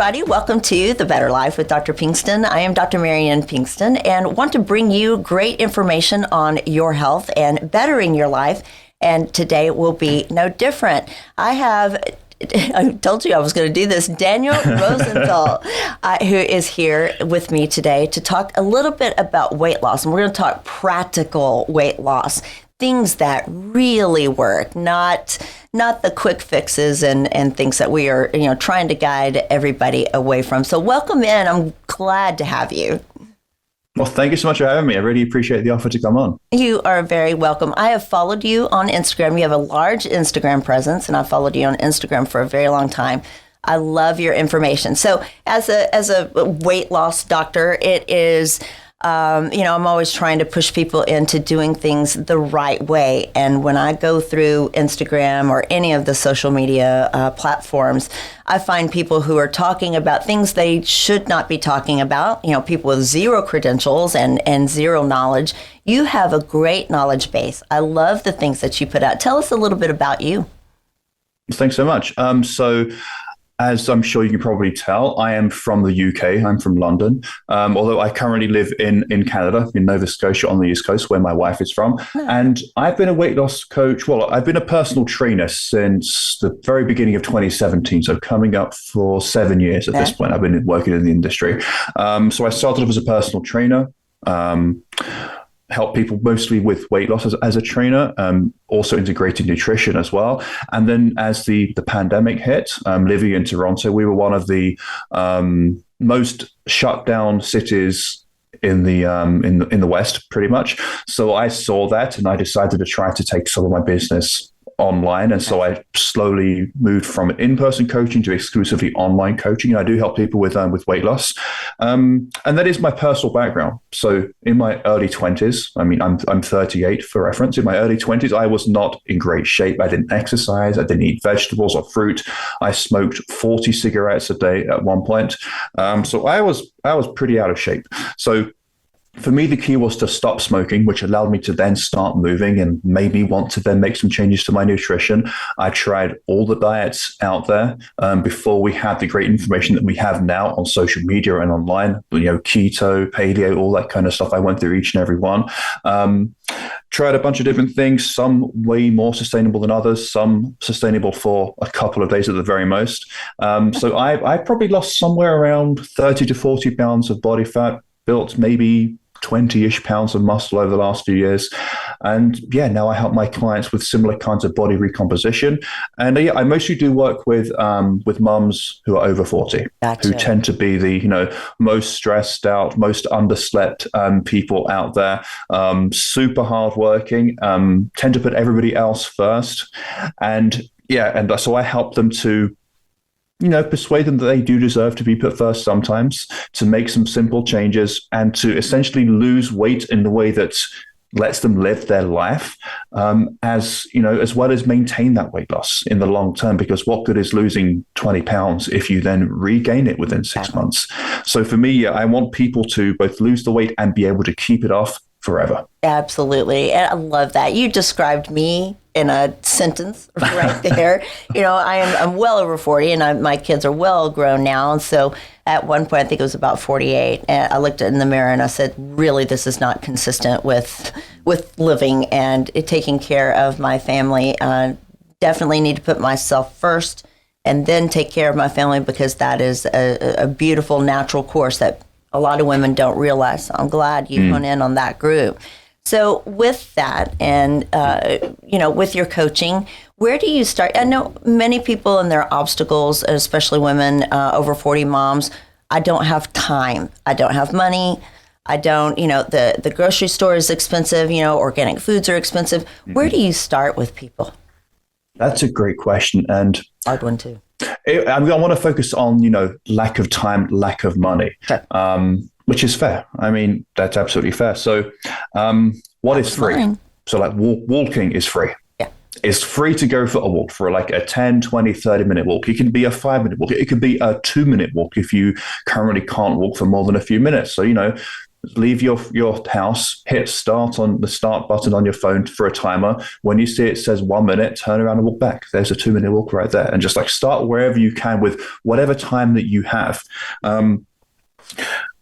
everybody. Welcome to The Better Life with Dr. Pinkston. I am Dr. Marianne Pinkston and want to bring you great information on your health and bettering your life. And today will be no different. I told you I was going to do this. Daniel Rosenthal, who is here with me today to talk a little bit about weight loss. And we're going to talk practical weight loss, things that really work, not the quick fixes and things that we are trying to guide everybody away from. So welcome in. I'm glad to have you. Well, thank you so much for having me. I really appreciate the offer to come on. You are very welcome. I have followed you on Instagram. You have a large Instagram presence, and I've followed you on Instagram for a very long time. I love your information. So as a weight loss doctor, it is, I'm always trying to push people into doing things the right way. And when I go through Instagram or any of the social media platforms, I find people who are talking about things they should not be talking about, people with zero credentials and zero knowledge. You have a great knowledge base. I love the things that you put out. Tell us a little bit about you. Thanks so much. As I'm sure you can probably tell, I am from the UK. I'm from London, although I currently live in Canada, in Nova Scotia on the East Coast, where my wife is from. And I've been a weight loss coach. Well, I've been a personal trainer since the very beginning of 2017, so coming up for 7 years at this point. I've been working in the industry. So I started off as a personal trainer, help people mostly with weight loss as a trainer, also integrated nutrition as well. And then as the pandemic hit, living in Toronto, we were one of the most shut down cities in the West, pretty much. So I saw that and I decided to try to take some of my business online. And so I slowly moved from in-person coaching to exclusively online coaching. And I do help people with weight loss. And that is my personal background. So in my early 20s, I'm 38 for reference. In my early 20s, I was not in great shape. I didn't exercise. I didn't eat vegetables or fruit. I smoked 40 cigarettes a day at one point. So I was pretty out of shape. So for me, the key was to stop smoking, which allowed me to then start moving and made me want to then make some changes to my nutrition. I tried all the diets out there before we had the great information that we have now on social media and online, keto, paleo, all that kind of stuff. I went through each and every one. Tried a bunch of different things, some way more sustainable than others, some sustainable for a couple of days at the very most. So I probably lost somewhere around 30 to 40 pounds of body fat, built maybe 20-ish pounds of muscle over the last few years. And now I help my clients with similar kinds of body recomposition. And I mostly do work with mums who are over 40, who tend to be the, most stressed out, most underslept people out there, super hardworking, tend to put everybody else first. And so I help them to persuade them that they do deserve to be put first sometimes, to make some simple changes and to essentially lose weight in the way that lets them live their life, as well as maintain that weight loss in the long term, because what good is losing 20 pounds if you then regain it within 6 months? So for me, I want people to both lose the weight and be able to keep it off forever. Absolutely. And I love that. You described me in a sentence right there. I'm well over 40 and my kids are well grown now. And so at one point, I think it was about 48, and I looked in the mirror and I said, really, this is not consistent with living and taking care of my family. Definitely need to put myself first and then take care of my family, because that is a beautiful natural course that a lot of women don't realize. So I'm glad you hone in on that group. So with that and, with your coaching, where do you start? I know many people and their obstacles, especially women, over 40 moms, I don't have time. I don't have money. I don't, the grocery store is expensive, organic foods are expensive. Where do you start with people? That's a great question. And hard one too. I want to focus on, lack of time, lack of money, which is fair. That's absolutely fair. So what is free? Fine. So like walking is free. Yeah. It's free to go for a walk, for like a 10, 20, 30-minute walk. It can be a 5-minute walk. It could be a 2-minute walk if you currently can't walk for more than a few minutes. So, leave your house, hit start on the start button on your phone for a timer. When you see it says 1 minute, turn around and walk back. There's a 2-minute walk right there. And just like start wherever you can with whatever time that you have.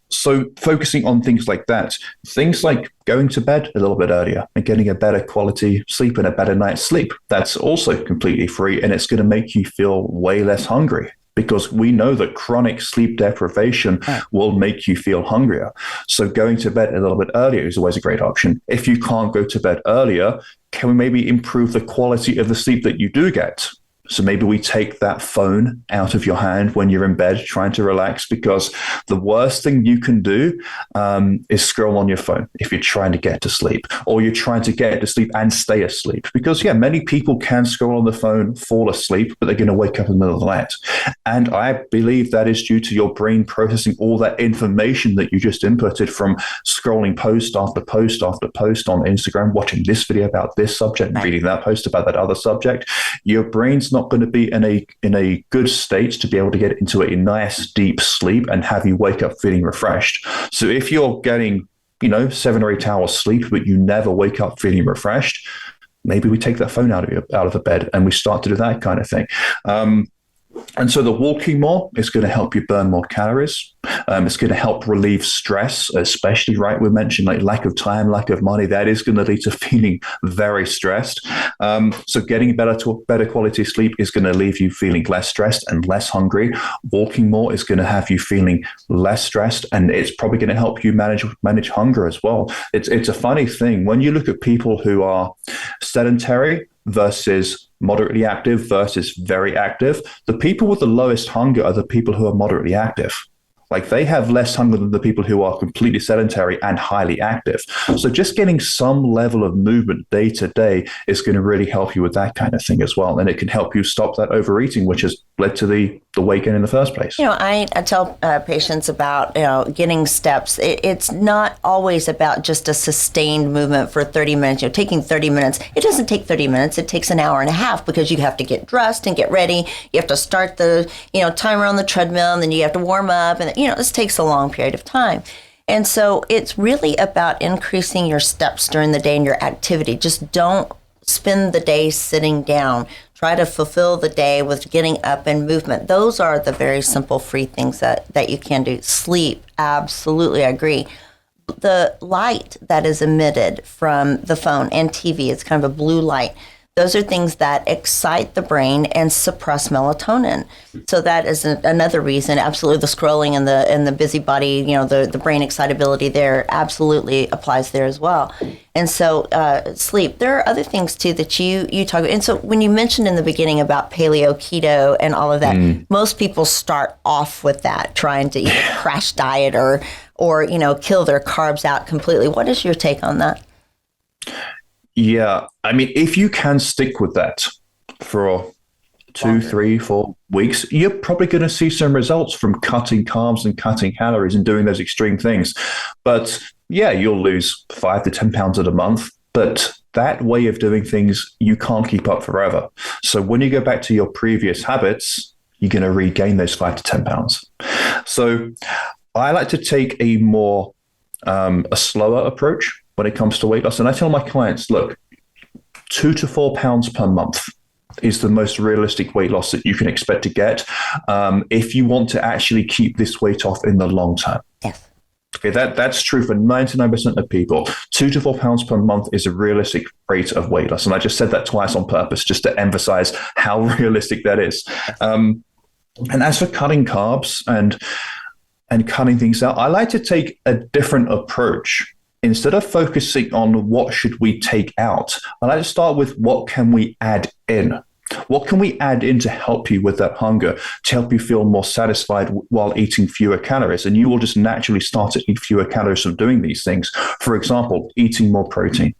So focusing on things like that, things like going to bed a little bit earlier and getting a better quality sleep and a better night's sleep, that's also completely free, and it's going to make you feel way less hungry, because we know that chronic sleep deprivation will make you feel hungrier. So going to bed a little bit earlier is always a great option. If you can't go to bed earlier, can we maybe improve the quality of the sleep that you do get? So maybe we take that phone out of your hand when you're in bed trying to relax, because the worst thing you can do is scroll on your phone if you're trying to get to sleep, or you're trying to get to sleep and stay asleep. Because, many people can scroll on the phone, fall asleep, but they're going to wake up in the middle of the night. And I believe that is due to your brain processing all that information that you just inputted from scrolling post after post after post on Instagram, watching this video about this subject, and reading that post about that other subject. Your brain's not going to be in a good state to be able to get into a nice deep sleep and have you wake up feeling refreshed. So if you're getting 7 or 8 hours sleep but you never wake up feeling refreshed, maybe we take that phone out of the bed and we start to do that kind of thing. And so the walking more is going to help you burn more calories. It's going to help relieve stress, especially, right? We mentioned like lack of time, lack of money. That is going to lead to feeling very stressed. So getting better quality sleep is going to leave you feeling less stressed and less hungry. Walking more is going to have you feeling less stressed, and it's probably going to help you manage hunger as well. It's a funny thing when you look at people who are sedentary versus moderately active versus very active. The people with the lowest hunger are the people who are moderately active. Like they have less hunger than the people who are completely sedentary and highly active. So just getting some level of movement day to day is going to really help you with that kind of thing as well. And it can help you stop that overeating, which has led to the weight gain in the first place. I tell patients about, getting steps. It's not always about just a sustained movement for 30 minutes. Taking 30 minutes, it doesn't take 30 minutes. It takes an hour and a half, because you have to get dressed and get ready. You have to start the, timer on the treadmill, and then you have to warm up. And, this takes a long period of time. And so it's really about increasing your steps during the day and your activity. Just don't spend the day sitting down. Try to fulfill the day with getting up and movement. Those are the very simple, free things that you can do. Sleep, absolutely, I agree. The light that is emitted from the phone and TV, it's kind of a blue light. Those are things that excite the brain and suppress melatonin. So that is another reason. Absolutely, the scrolling and the busybody, the brain excitability there absolutely applies there as well. And so sleep. There are other things too that you talk about. And so when you mentioned in the beginning about paleo, keto, and all of that, most people start off with that, trying to either crash diet or kill their carbs out completely. What is your take on that? Yeah, I mean, if you can stick with that for 2, 3, 4 weeks, you're probably going to see some results from cutting carbs and cutting calories and doing those extreme things. But you'll lose 5 to 10 pounds a month. But that way of doing things, you can't keep up forever. So when you go back to your previous habits, you're going to regain those 5 to 10 pounds. So I like to take a more a slower approach when it comes to weight loss. And I tell my clients, look, 2 to 4 pounds per month is the most realistic weight loss that you can expect to get if you want to actually keep this weight off in the long term. Yes. Okay, that's true for 99% of people. 2 to 4 pounds per month is a realistic rate of weight loss. And I just said that twice on purpose, just to emphasize how realistic that is. And as for cutting carbs and cutting things out, I like to take a different approach. Instead of focusing on what should we take out, I like to start with what can we add in? What can we add in to help you with that hunger, to help you feel more satisfied while eating fewer calories? And you will just naturally start to eat fewer calories from doing these things. For example, eating more protein.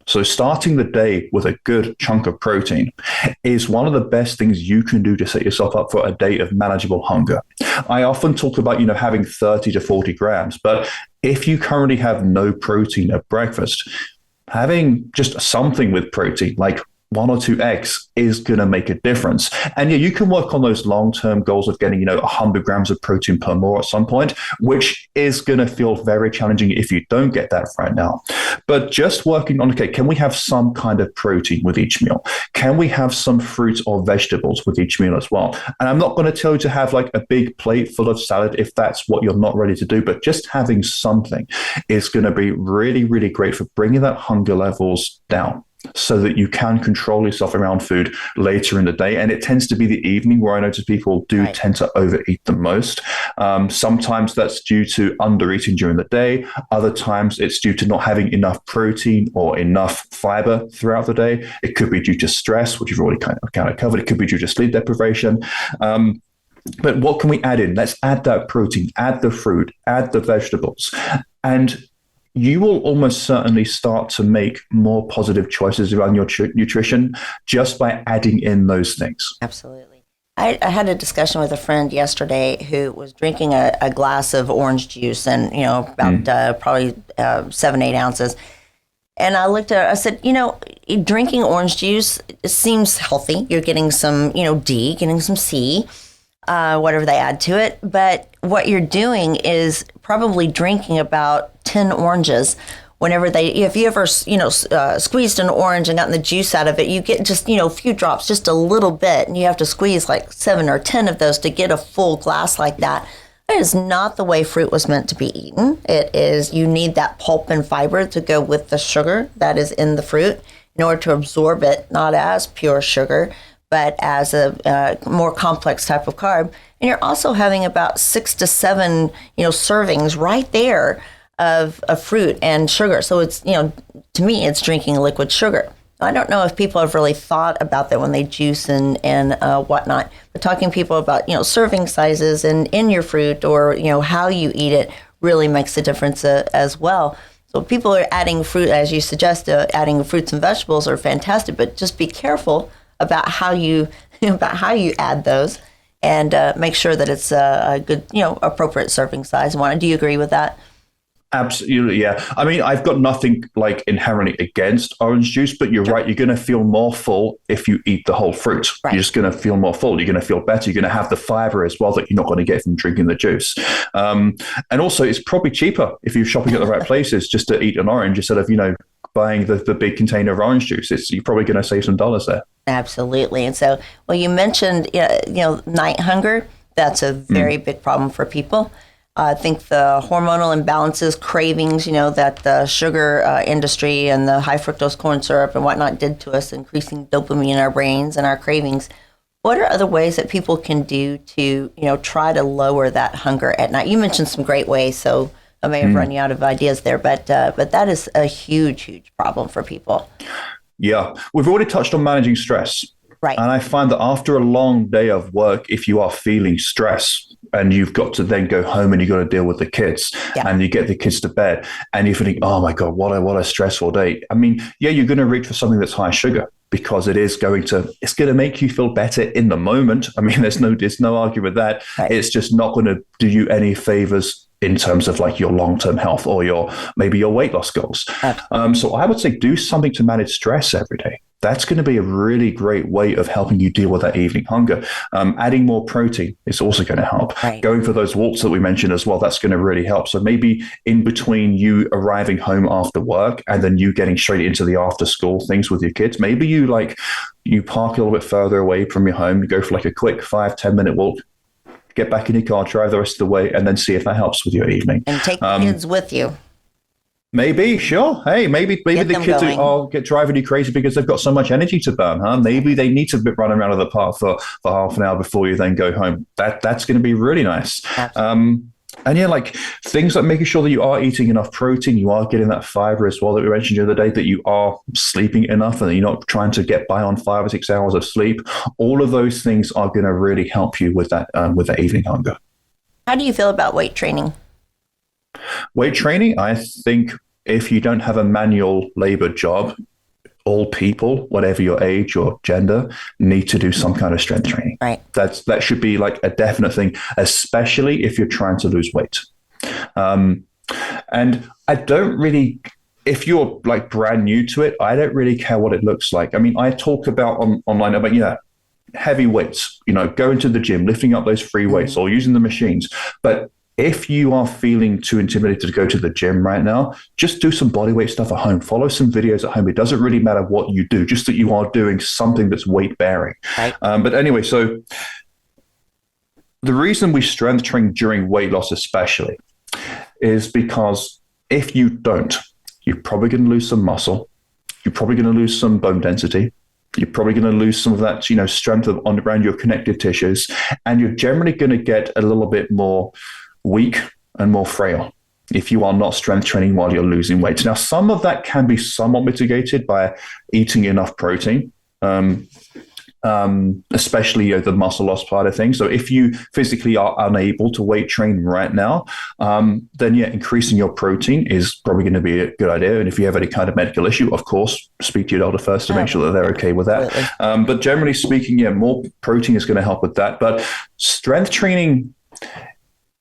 So starting the day with a good chunk of protein is one of the best things you can do to set yourself up for a day of manageable hunger. I often talk about, having 30 to 40 grams, but if you currently have no protein at breakfast, having just something with protein, like one or two eggs is going to make a difference. And yeah, you can work on those long-term goals of getting, 100 grams of protein per more at some point, which is going to feel very challenging if you don't get that right now. But just working on, okay, can we have some kind of protein with each meal? Can we have some fruits or vegetables with each meal as well? And I'm not going to tell you to have like a big plate full of salad if that's what you're not ready to do, but just having something is going to be really, really great for bringing that hunger levels down, so that you can control yourself around food later in the day. And it tends to be the evening where I notice people do tend to overeat the most. Sometimes that's due to undereating during the day. Other times it's due to not having enough protein or enough fiber throughout the day. It could be due to stress, which you've already kind of covered. It could be due to sleep deprivation. But what can we add in? Let's add that protein, add the fruit, add the vegetables. And you will almost certainly start to make more positive choices around your nutrition just by adding in those things. Absolutely. I had a discussion with a friend yesterday who was drinking a glass of orange juice and, about probably 7-8 ounces. And I looked at her, I said, drinking orange juice seems healthy. You're getting some, D, getting some C, whatever they add to it. But what you're doing is probably drinking about 10 oranges. If you ever, squeezed an orange and gotten the juice out of it, you get just, a few drops, just a little bit, and you have to squeeze like 7 or 10 of those to get a full glass like that. That is not the way fruit was meant to be eaten. It is, you need that pulp and fiber to go with the sugar that is in the fruit in order to absorb it, not as pure sugar, but as a more complex type of carb. And you're also having about 6 to 7, servings right there of fruit and sugar. So it's, to me, it's drinking liquid sugar. I don't know if people have really thought about that when they juice and whatnot, but talking to people about, serving sizes and in your fruit or, how you eat it really makes a difference as well. So people are adding fruit, as you suggest, adding fruits and vegetables are fantastic, but just be careful about how you add those and make sure that it's a good, appropriate serving size. Do you agree with that? Absolutely, yeah. I mean, I've got nothing like inherently against orange juice, but you're right. You're going to feel more full if you eat the whole fruit. Right. You're just going to feel more full. You're going to feel better. You're going to have the fiber as well that you're not going to get from drinking the juice. And also, it's probably cheaper if you're shopping at the right places just to eat an orange instead of, buying the big container of orange juice. You're probably going to save some dollars there. Absolutely. And so, you mentioned, night hunger. That's a very big problem for people. I think the hormonal imbalances, cravings, that the sugar industry and the high fructose corn syrup and whatnot did to us, increasing dopamine in our brains and our cravings. What are other ways that people can do to, try to lower that hunger at night? You mentioned some great ways, so I may have run you out of ideas there, but that is a huge, huge problem for people. Yeah, we've already touched on managing stress. Right. And I find that after a long day of work, if you are feeling stress and you've got to then go home and you've got to deal with the kids and you get the kids to bed and you're thinking, oh my God, what a stressful day. I mean, yeah, you're going to reach for something that's high sugar because it's going to make you feel better in the moment. I mean, there's no argument with that. Right. It's just not going to do you any favors in terms of like your long-term health or maybe your weight loss goals. So I would say do something to manage stress every day. That's going to be a really great way of helping you deal with that evening hunger. Adding more protein is also going to help. Right. Going for those walks that we mentioned as well, that's going to really help. So maybe in between you arriving home after work and then you getting straight into the after school things with your kids, maybe you park a little bit further away from your home, you go for like a quick 5-10 minute walk, get back in your car, drive the rest of the way, and then see if that helps with your evening. And take the kids with you. Maybe, sure. Hey, maybe the kids get driving you crazy because they've got so much energy to burn, huh? Maybe they need to run around the park for half an hour before you then go home. That's going to be really nice. And yeah, like things like making sure that you are eating enough protein, you are getting that fiber as well that we mentioned the other day, that you are sleeping enough and that you're not trying to get by on 5 or 6 hours of sleep. All of those things are going to really help you with that evening hunger. How do you feel about weight training? Weight training, I think if you don't have a manual labor job, all people, whatever your age or gender, need to do some kind of strength training. Right. That should be like a definite thing, especially if you're trying to lose weight. And I don't really if you're like brand new to it, I don't really care what it looks like. I mean, I talk about online about, heavy weights, going to the gym, lifting up those free weights or using the machines. But if you are feeling too intimidated to go to the gym right now, just do some bodyweight stuff at home. Follow some videos at home. It doesn't really matter what you do, just that you are doing something that's weight bearing. Right. But anyway, so the reason we strength train during weight loss especially is because if you don't, you're probably going to lose some muscle. You're probably going to lose some bone density. You're probably going to lose some of that, strength around your connective tissues. And you're generally going to get a little bit more weak and more frail if you are not strength training while you're losing weight. Now, some of that can be somewhat mitigated by eating enough protein, especially the muscle loss part of things. So if you physically are unable to weight train right now, then increasing your protein is probably going to be a good idea. And if you have any kind of medical issue, of course, speak to your doctor first to make sure that they're okay with that. But generally speaking, more protein is going to help with that. But strength training,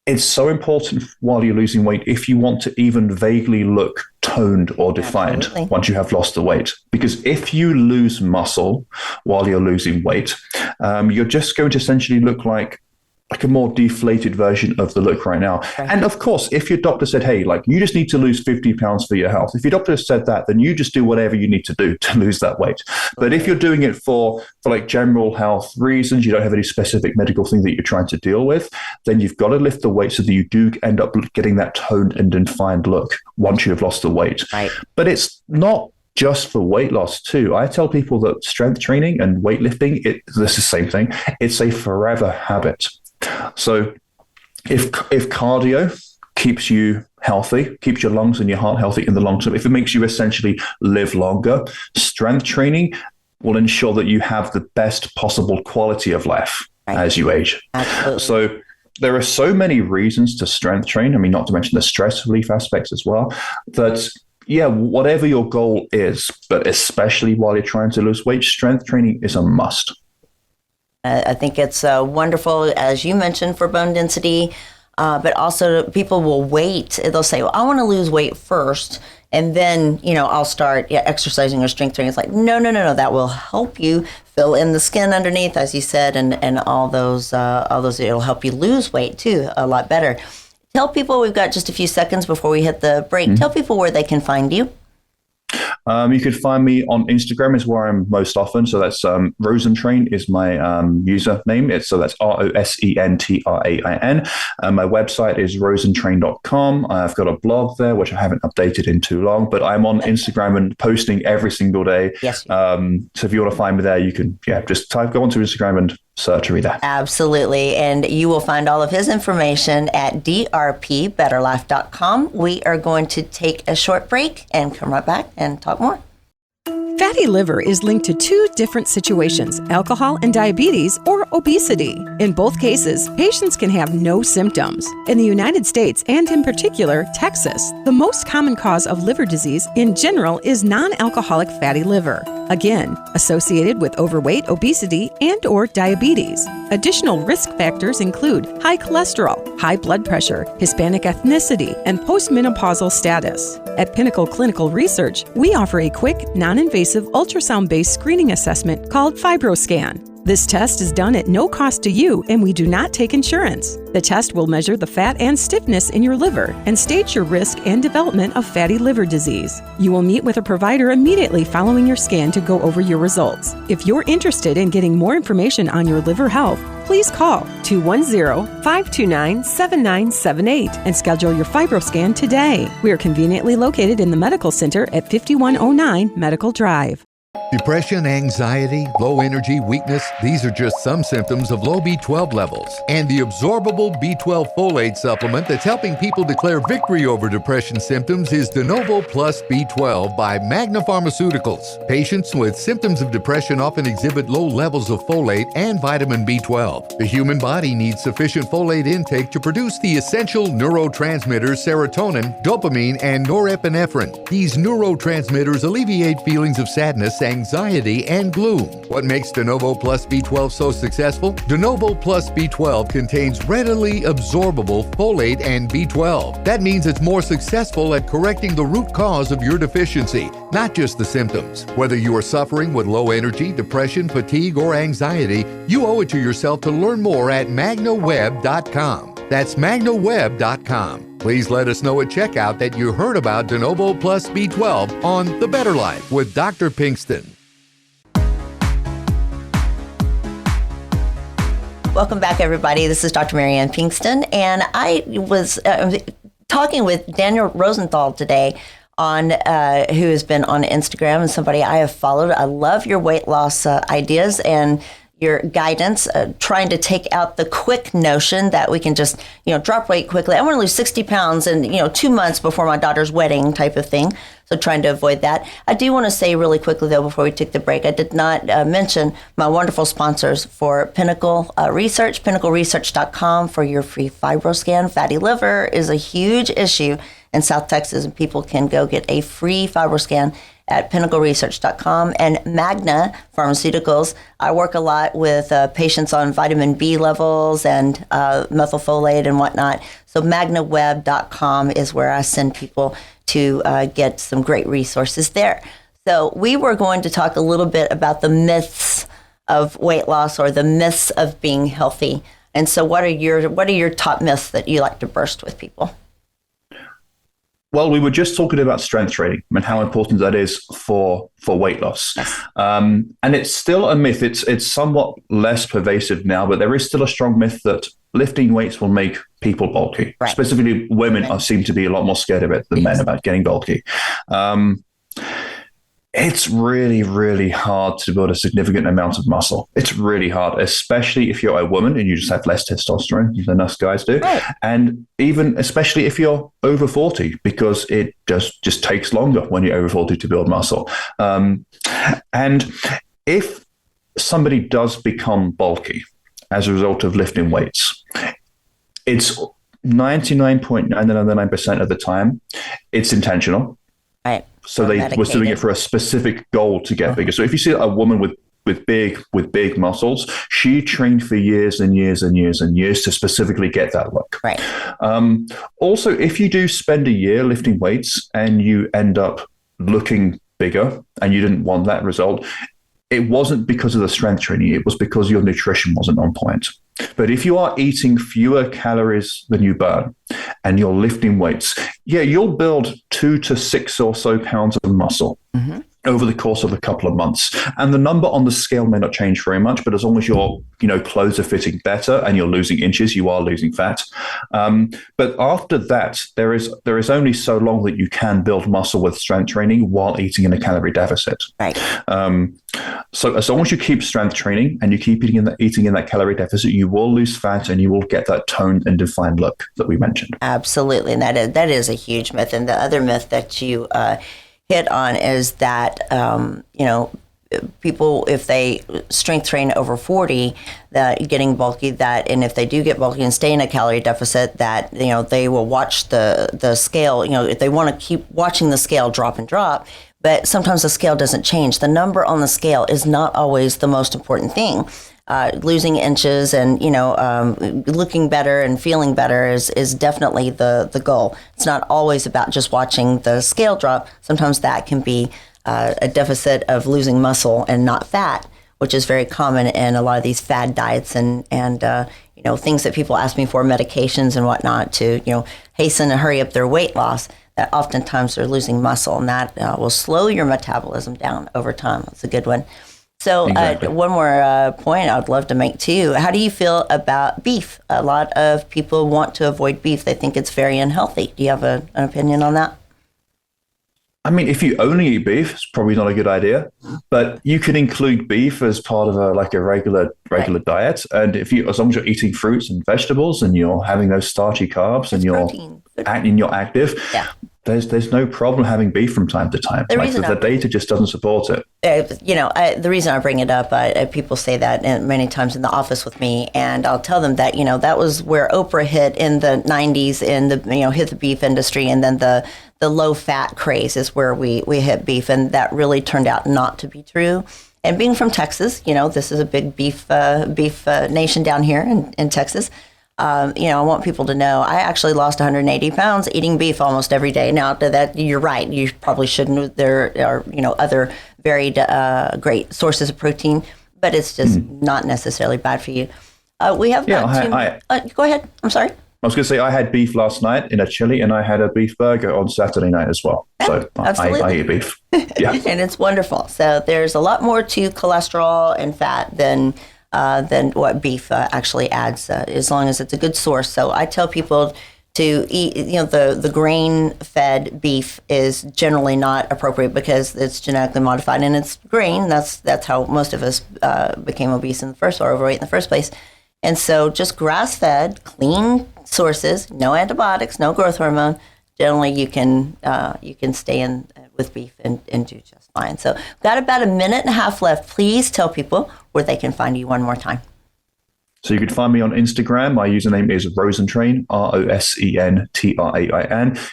it's so important while you're losing weight if you want to even vaguely look toned or defined once you have lost the weight. Because if you lose muscle while you're losing weight, you're just going to essentially look like a more deflated version of the look right now. Right. And of course, if your doctor said, hey, you just need to lose 50 pounds for your health, if your doctor said that, then you just do whatever you need to do to lose that weight. But if you're doing it for general health reasons, you don't have any specific medical thing that you're trying to deal with, then you've got to lift the weight so that you do end up getting that toned and defined look once you have lost the weight. Right. But it's not just for weight loss too. I tell people that strength training and weightlifting, this is the same thing. It's a forever habit. So if cardio keeps you healthy, keeps your lungs and your heart healthy in the long term, if it makes you essentially live longer, strength training will ensure that you have the best possible quality of life as you age. Absolutely. So there are so many reasons to strength train. I mean, not to mention the stress relief aspects as well, that whatever your goal is, but especially while you're trying to lose weight, strength training is a must. I think it's wonderful, as you mentioned, for bone density, but also people will wait. They'll say, well, I want to lose weight first, and then, I'll start exercising or strength training. It's like, no. That will help you fill in the skin underneath, as you said, and all those, it'll help you lose weight, too, a lot better. Tell people, we've got just a few seconds before we hit the break. Tell people where they can find you. You could find me on Instagram is where I'm most often. So that's Rosentrain is my username. That's ROSENTRAIN. My website is rosentrain.com. I've got a blog there, which I haven't updated in too long, but I'm on Instagram and posting every single day. Yes. So if you want to find me there, you can just go onto Instagram and search me there. Absolutely. And you will find all of his information at drpbetterlife.com. We are going to take a short break and come right back and talk more. Fatty liver is linked to two different situations, alcohol and diabetes or obesity. In both cases, patients can have no symptoms. In the United States, and in particular, Texas, the most common cause of liver disease in general is non-alcoholic fatty liver. Again, associated with overweight, obesity, and or diabetes. Additional risk factors include high cholesterol, high blood pressure, Hispanic ethnicity, and postmenopausal status. At Pinnacle Clinical Research, we offer a quick, non-invasive ultrasound-based screening assessment called FibroScan. This test is done at no cost to you, and we do not take insurance. The test will measure the fat and stiffness in your liver and stage your risk and development of fatty liver disease. You will meet with a provider immediately following your scan to go over your results. If you're interested in getting more information on your liver health, please call 210-529-7978 and schedule your FibroScan today. We are conveniently located in the Medical Center at 5109 Medical Drive. Depression, anxiety, low energy, weakness, these are just some symptoms of low B12 levels. And the absorbable B12 folate supplement that's helping people declare victory over depression symptoms is De Novo Plus B12 by Magna Pharmaceuticals. Patients with symptoms of depression often exhibit low levels of folate and vitamin B12. The human body needs sufficient folate intake to produce the essential neurotransmitters serotonin, dopamine, and norepinephrine. These neurotransmitters alleviate feelings of sadness anxiety, and gloom. What makes De Novo Plus B12 so successful? De Novo Plus B12 contains readily absorbable folate and B12. That means it's more successful at correcting the root cause of your deficiency, not just the symptoms. Whether you are suffering with low energy, depression, fatigue, or anxiety, you owe it to yourself to learn more at magnaweb.com. That's magnaweb.com. Please let us know at checkout that you heard about De Novo Plus B12 on The Better Life with Dr. Pinkston. Welcome back, everybody. This is Dr. Marianne Pinkston, and I was talking with Daniel Rosenthal today on who has been on Instagram and somebody I have followed. I love your weight loss ideas and your guidance, trying to take out the quick notion that we can just, drop weight quickly. I want to lose 60 pounds in, 2 months before my daughter's wedding type of thing. So trying to avoid that. I do want to say really quickly, though, before we take the break, I did not mention my wonderful sponsors for Pinnacle Research, pinnacleresearch.com for your free FibroScan. Fatty liver is a huge issue in South Texas, and people can go get a free FibroScan at pinnacleresearch.com. And Magna Pharmaceuticals, I work a lot with patients on vitamin B levels and methylfolate and whatnot. So magnaweb.com is where I send people to get some great resources there. So we were going to talk a little bit about the myths of weight loss or the myths of being healthy. And so what are your top myths that you like to burst with people? Well, we were just talking about strength training and how important that is for weight loss. And it's still a myth. It's somewhat less pervasive now, but there is still a strong myth that lifting weights will make people bulky. Right. Specifically, women seem to be a lot more scared of it than men about getting bulky. It's really, really hard to build a significant amount of muscle. It's really hard, especially if you're a woman and you just have less testosterone than us guys do. Right. And even especially if you're over 40, because it just takes longer when you're over 40 to build muscle. And if somebody does become bulky as a result of lifting weights, it's 99.999% of the time, it's intentional. Right. So they were doing it for a specific goal to get bigger. So if you see a woman with big muscles, she trained for years and years and years and years to specifically get that look. Right. Also, if you do spend a year lifting weights and you end up looking bigger and you didn't want that result, it wasn't because of the strength training. It was because your nutrition wasn't on point. But if you are eating fewer calories than you burn and you're lifting weights, you'll build 2 to 6 or so pounds of muscle over the course of a couple of months. And the number on the scale may not change very much, but as long as your clothes are fitting better and you're losing inches, you are losing fat. But after that, there is only so long that you can build muscle with strength training while eating in a calorie deficit. Right. So as long as you keep strength training and you keep eating in that calorie deficit, you will lose fat and you will get that toned and defined look that we mentioned. Absolutely. And that is a huge myth. And the other myth that you hit on is that, people, if they strength train over 40, that getting bulky, and if they do get bulky and stay in a calorie deficit, that, they will watch the scale, if they want to keep watching the scale drop and drop. But sometimes the scale doesn't change. The number on the scale is not always the most important thing. Losing inches and, looking better and feeling better is definitely the goal. It's not always about just watching the scale drop. Sometimes that can be a deficit of losing muscle and not fat, which is very common in a lot of these fad diets and things that people ask me for, medications and whatnot to, hasten and hurry up their weight loss. That oftentimes they're losing muscle, and that will slow your metabolism down over time. That's a good one. So exactly. One more point I would love to make too. How do you feel about beef? A lot of people want to avoid beef. They think it's very unhealthy. Do you have an opinion on that? I mean, if you only eat beef, it's probably not a good idea. But you can include beef as part of a regular right. diet. And as long as you're eating fruits and vegetables and you're having those starchy carbs and you're active, there's no problem having beef from time to time. The data just doesn't support it. The reason I bring it up, people say that many times in the office with me, and I'll tell them that, that was where Oprah hit in the 90s in the, hit the beef industry, and then the the low fat craze is where we hit beef, and that really turned out not to be true. And being from Texas, this is a big beef nation down here in Texas. I want people to know I actually lost 180 pounds eating beef almost every day. Now, that you're right, you probably shouldn't. There are other varied great sources of protein, but it's just not necessarily bad for you. We have go ahead. I'm sorry. I was going to say I had beef last night in a chili, and I had a beef burger on Saturday night as well. So I eat beef. Yeah, and it's wonderful. So there's a lot more to cholesterol and fat than what beef actually adds, as long as it's a good source. So I tell people to eat, the grain-fed beef is generally not appropriate because it's genetically modified and it's grain. That's how most of us became obese or overweight in the first place. And so just grass-fed, clean sources, no antibiotics, no growth hormone. Generally, you can stay in with beef and do just fine. So we've got about a minute and a half left. Please tell people where they can find you one more time. So you can find me on Instagram. My username is Rosentrain, Rosentrain.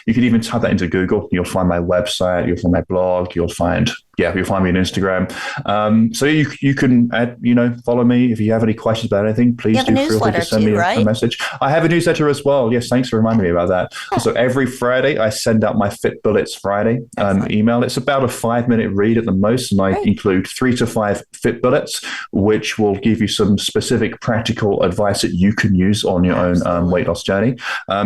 You can even type that into Google. You'll find my website. You'll find my blog. You'll find me on Instagram. So you can follow me. If you have any questions about anything, please do feel free to send me a message. I have a newsletter as well. Yes, thanks for reminding me about that. So every Friday, I send out my Fit Bullets Friday email. It's about a 5-minute read at the most, and I include 3 to 5 Fit Bullets, which will give you some specific practical advice that you can use on your own weight loss journey.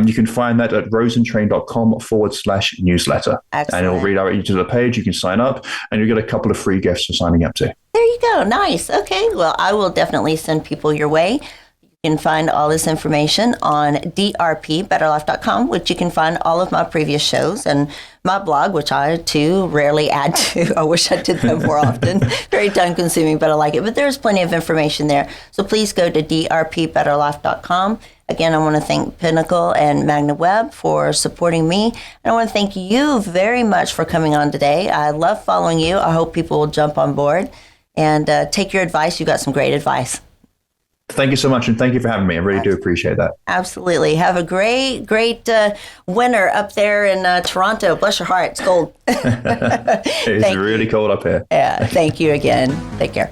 You can find that at rosentrain.com/newsletter. And it'll redirect you to the page. You can sign up, and you'll get a couple of free gifts for signing up too. There you go. Nice. Okay. Well, I will definitely send people your way. You can find all this information on drpbetterlife.com, which you can find all of my previous shows and my blog, which I too rarely add to. I wish I did that more often. Very time consuming, but I like it. But there's plenty of information there. So please go to drpbetterlife.com. Again, I want to thank Pinnacle and Magna Web for supporting me. And I want to thank you very much for coming on today. I love following you. I hope people will jump on board and take your advice. You got some great advice. Thank you so much, and thank you for having me. I really do appreciate that. Absolutely. Have a great winter up there in Toronto. Bless your heart. It's cold. It's really cold up here. Yeah. Thank you again. Take care.